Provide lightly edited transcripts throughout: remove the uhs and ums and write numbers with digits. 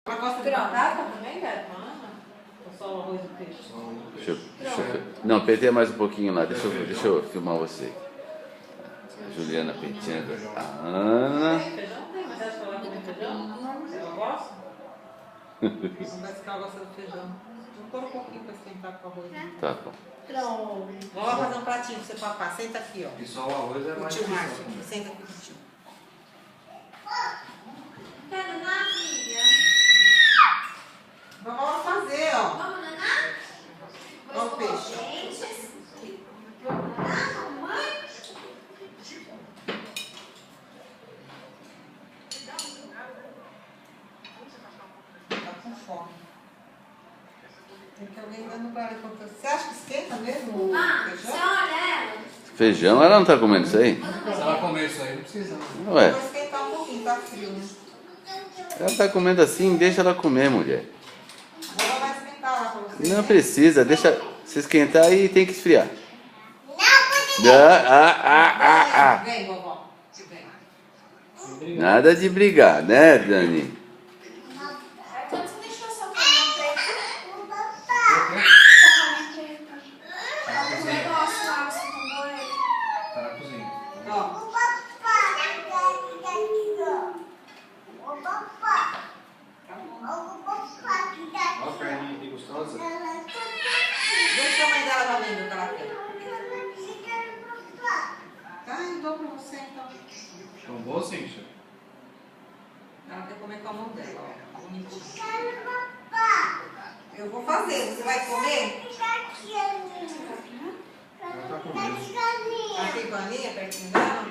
Mas gosta de batata também, Beto? Ou só o arroz e peixe? Não, peteia mais um pouquinho lá. Deixa eu filmar você. A Juliana penteando. A Ana. Feijão tem, mas acho que ela vai comer feijão? Ela gosta? Não vai ficar ela gosta do feijão. Vou pôr um pouquinho para esquentar com o arroz. Tá bom. Pronto. Vamos fazer um pratinho para você papar. Senta aqui, ó. E só o arroz é O mais tio difícil. Márcio. Senta aqui com o tio. Quero nanar, filha. Vamos fazer, ó. Vamos nanar? Olha o peixe. Dentes. Vamos nanar, mamãe? Tá com fome. Tem que alguém dando para ele. Você acha que esquenta mesmo o Você feijão? olha ela. Feijão? Ela não tá comendo isso aí? Se ela comer isso aí, não precisa. Não. Ué, Vou esquentar um pouquinho, tá frio, né? ela tá comendo assim, deixa ela comer, mulher. Agora vai esquentar lá pra você. Não precisa, deixa se esquentar e tem que esfriar. Vem, vovó. Vem. Nada de brigar, né, Dani? Quando você deixou a sua cama preta? O negócio lá, você tomou ele. Tá na cozinha. Ó. Olha a perninha aqui gostosa. Deixa a mãe dela pra ver o que ela quer. Tá, eu dou pra você então. Tão bom, Cíntia? Ela quer comer com a mão dela, ó. Bonitinho. Eu vou fazer, você vai comer? Ela tá comendo. Aqui com a Aninha, pertinho dela?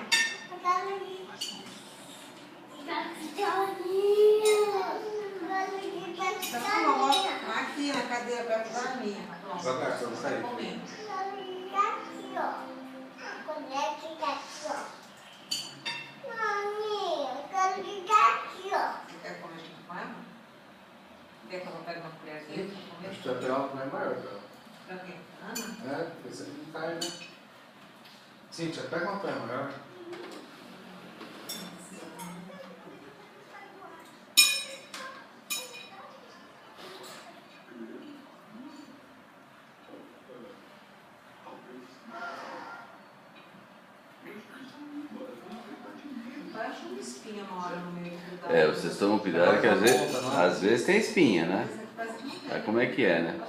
Então, ó, aqui na cadeira perto da Aninha. Pronto, Vai, você vai, tá comendo. Você quer comer junto com ela? Quer que eu pegue uma colherzinha pra comer? Acho que até ela não é maior, cara. Pra quê? Ana? É, porque você não cai, né? Cíntia, pega uma perna maior. Parece uma espinha uma hora no meio do É, vocês tomam cuidado que às vezes tem espinha, né? Mas como é que é, né?